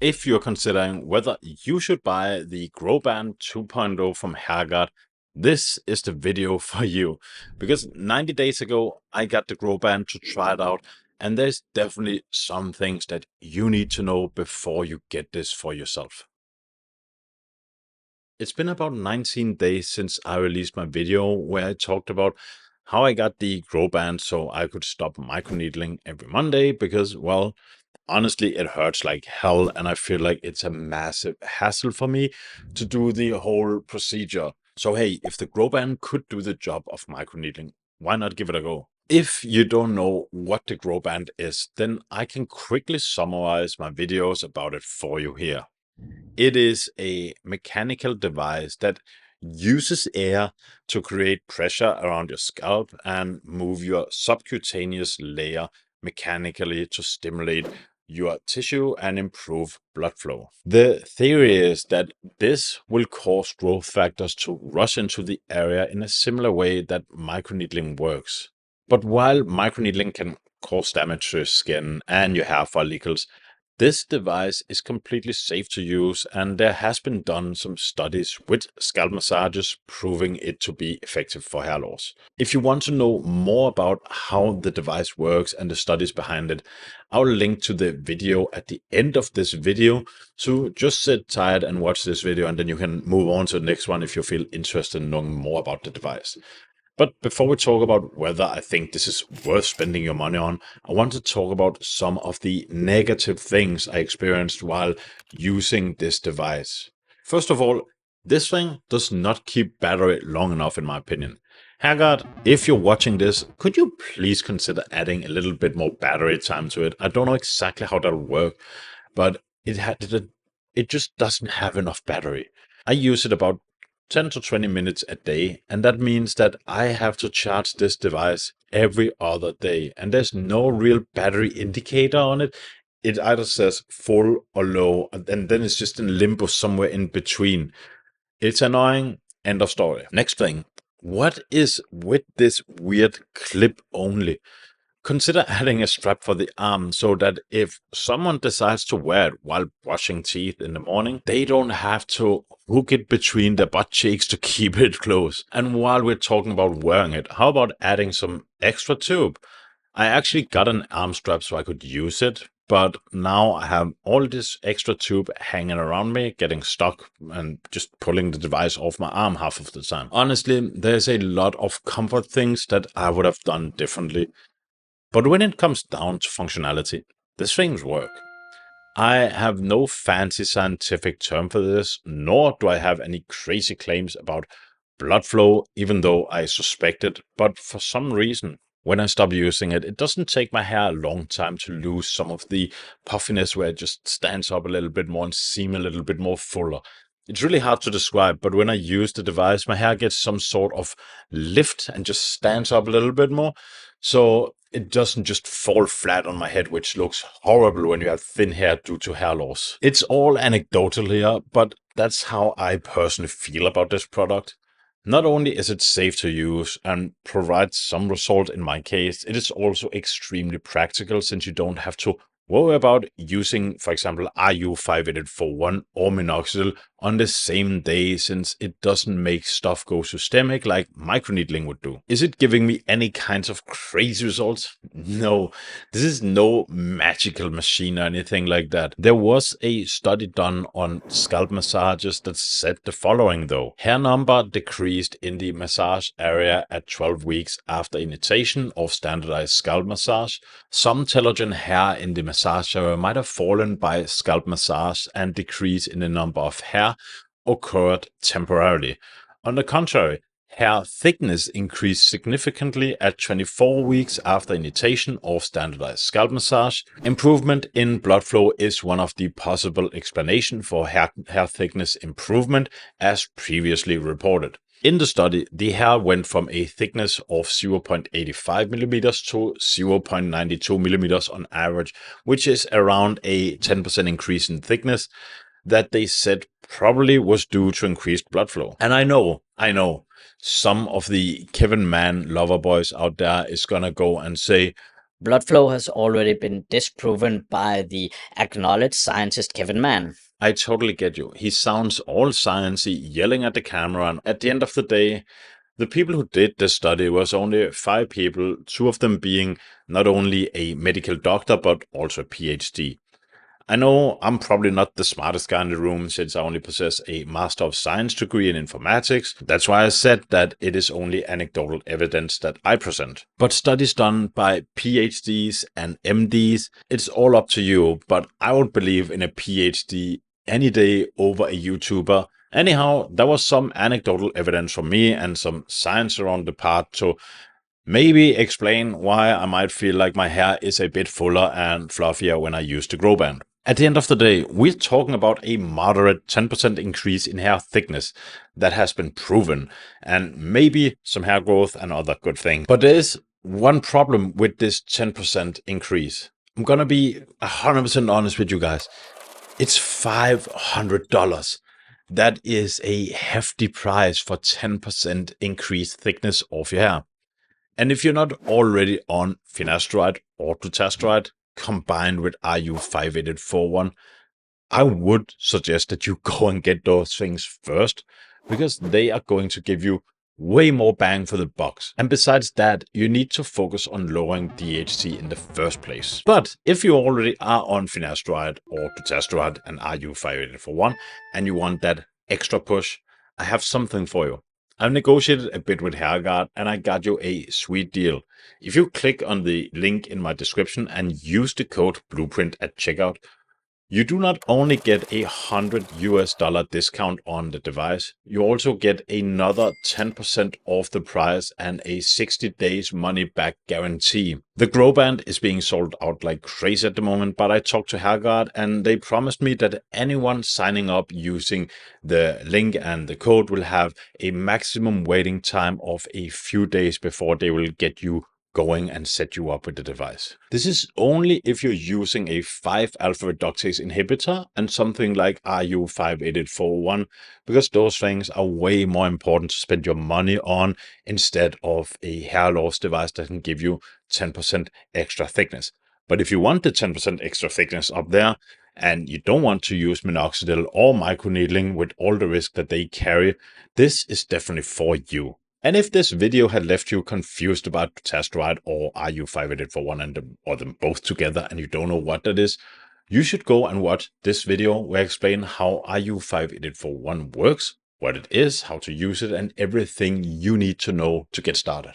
If you're considering whether you should buy the GrowBand 2.0 from HairGuard, this is the video for you. Because 90 days ago, I got the GrowBand to try it out, and there's definitely some things that you need to know before you get this for yourself. It's been about 19 days since I released my video where I talked about how I got the GrowBand so I could stop microneedling every Monday because, well, honestly, it hurts like hell, and I feel like it's a massive hassle for me to do the whole procedure. So, hey, if the GrowBand could do the job of microneedling, why not give it a go? If you don't know what the GrowBand is, then I can quickly summarize my videos about it for you here. It is a mechanical device that uses air to create pressure around your scalp and move your subcutaneous layer mechanically to stimulate your tissue and improve blood flow. The theory is that this will cause growth factors to rush into the area in a similar way that microneedling works. But while microneedling can cause damage to your skin and your hair follicles, this device is completely safe to use, and there has been done some studies with scalp massages proving it to be effective for hair loss. If you want to know more about how the device works and the studies behind it, I'll link to the video at the end of this video. So just sit tight and watch this video, and then you can move on to the next one if you feel interested in knowing more about the device. But before we talk about whether I think this is worth spending your money on, I want to talk about some of the negative things I experienced while using this device. First of all, this thing does not keep battery long enough in my opinion. HairGuard, if you're watching this, could you please consider adding a little bit more battery time to it? I don't know exactly how that'll work, but it just doesn't have enough battery. I use it about 10 to 20 minutes a day, and that means that I have to charge this device every other day, and there's no real battery indicator on it. It either says full or low, and then it's just in limbo somewhere in between. It's annoying. End of story. Next thing, what is with this weird clip only? Consider adding a strap for the arm so that if someone decides to wear it while brushing teeth in the morning, they don't have to hook it between their butt cheeks to keep it close. And while we're talking about wearing it, how about adding some extra tube? I actually got an arm strap so I could use it, but now I have all this extra tube hanging around me, getting stuck and just pulling the device off my arm half of the time. Honestly, there's a lot of comfort things that I would have done differently. But when it comes down to functionality, these things work. I have no fancy scientific term for this, nor do I have any crazy claims about blood flow, even though I suspect it. But for some reason, when I stop using it, it doesn't take my hair a long time to lose some of the puffiness where it just stands up a little bit more and seem a little bit more fuller. It's really hard to describe, but when I use the device, my hair gets some sort of lift and just stands up a little bit more. So it doesn't just fall flat on my head, which looks horrible when you have thin hair due to hair loss. It's all anecdotal here, but that's how I personally feel about this product. Not only is it safe to use and provides some result in my case, it is also extremely practical since you don't have to worry about using, for example, RU58841 or minoxidil on the same day since it doesn't make stuff go systemic like microneedling would do. Is it giving me any kinds of crazy results? No, this is no magical machine or anything like that. There was a study done on scalp massages that said the following though. Hair number decreased in the massage area at 12 weeks after initiation of standardized scalp massage. Some telogen hair in the massage area might have fallen by scalp massage, and decrease in the number of hair occurred temporarily. On the contrary, hair thickness increased significantly at 24 weeks after initiation of standardized scalp massage. Improvement in blood flow is one of the possible explanations for hair thickness improvement, as previously reported. In the study, the hair went from a thickness of 0.85 millimeters to 0.92 millimeters on average, which is around a 10% increase in thickness that they said probably was due to increased blood flow. And I know, some of the Kevin Mann lover boys out there is gonna go and say, Blood flow has already been disproven by the acknowledged scientist Kevin Mann. I totally get you. He sounds all sciencey, yelling at the camera, and at the end of the day, the people who did this study was only 5 people, 2 of them being not only a medical doctor but also a PhD. I know I'm probably not the smartest guy in the room since I only possess a Master of Science degree in informatics. That's why I said that it is only anecdotal evidence that I present. But studies done by PhDs and MDs, it's all up to you, but I would believe in a PhD any day over a YouTuber. Anyhow, there was some anecdotal evidence from me and some science around the part to maybe explain why I might feel like my hair is a bit fuller and fluffier when I use the GrowBand. At the end of the day, we're talking about a moderate 10% increase in hair thickness that has been proven, and maybe some hair growth and other good things. But there is one problem with this 10% increase. I'm gonna be 100% honest with you guys. It's $500. That is a hefty price for 10% increased thickness of your hair. And if you're not already on finasteride or dutasteride combined with RU58841, I would suggest that you go and get those things first, because they are going to give you way more bang for the buck. And besides that, you need to focus on lowering DHT in the first place. But if you already are on finasteride or dutasteride and RU58841 and you want that extra push, I have something for you. I've negotiated a bit with HairGuard and I got you a sweet deal. If you click on the link in my description and use the code Blueprint at checkout, you do not only get $100 discount on the device, you also get another 10% off the price and a 60 days money back guarantee. The GrowBand is being sold out like crazy at the moment, but I talked to HairGuard and they promised me that anyone signing up using the link and the code will have a maximum waiting time of a few days before they will get you going and set you up with the device. This is only if you're using a 5-alpha reductase inhibitor and something like RU58841, because those things are way more important to spend your money on instead of a hair loss device that can give you 10% extra thickness. But if you want the 10% extra thickness up there and you don't want to use minoxidil or microneedling with all the risk that they carry, this is definitely for you. And if this video had left you confused about dutasteride or RU58841 or them both together and you don't know what that is, you should go and watch this video where I explain how RU58841 works, what it is, how to use it, and everything you need to know to get started.